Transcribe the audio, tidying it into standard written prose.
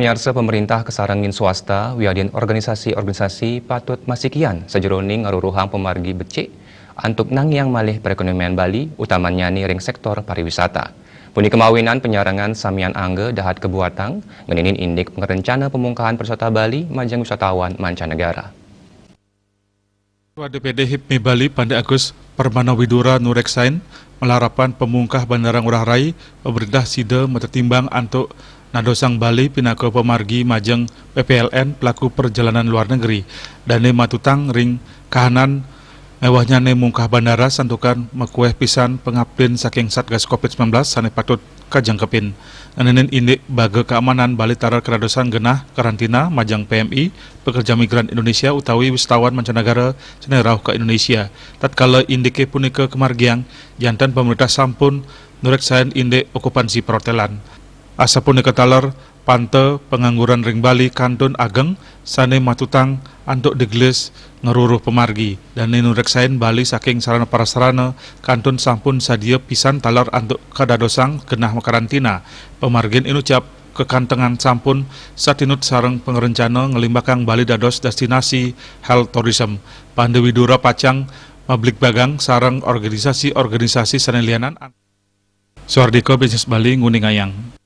Penyarsa pemerintah kesarangin swasta, wiadin organisasi-organisasi patut masikian sejeroning ngaruruhang pemargi becik untuk nangyang malih perekonomian Bali, utamanya ni ring sektor pariwisata. Puni kemawinan penyarangan samian angge dahat kebuatan, ngeninin indik pengerencana pemungkahan persota Bali majang wisatawan mancanegara. Ketua DPD HIPMI Bali pada Agus Permana Widura Nureksain melarapan pemungkah Bandara Ngurah Rai, pemerintah sida metetimbang untuk nadosang Bali pinako pemargi majeng PPLN pelaku perjalanan luar negeri dan matutang ring kahanan mewahnya ne mungkah bandara santukan mekueh pisan pengabdin saking Satgas COVID-19 sane patut kajangkepin. Nenen indik baga keamanan Bali tarar keradosan genah karantina majang PMI pekerja migran Indonesia utawi wisatawan mancanegara sene rauh ke Indonesia. Tatkala indike punika kemargiang jantan pemerintah sampun nureksain indik okupansi perhotelan. Asapun ketalar pante pengangguran ring Bali kantun ageng sane matutang antuk digelis ngeruruh pemargi dan nureksain Bali saking sarana prasarana kantun sampun sadia pisan talar antuk kadadosang genah karantina. Pemargin inucap kekantengan sampun satinut sareng pengerencana ngelimbakang Bali dados destinasi health tourism. Pande Widura Pacang Publik Bagang sareng organisasi-organisasi sanelianan Suardika Bisnis Bali Nguning Ayang.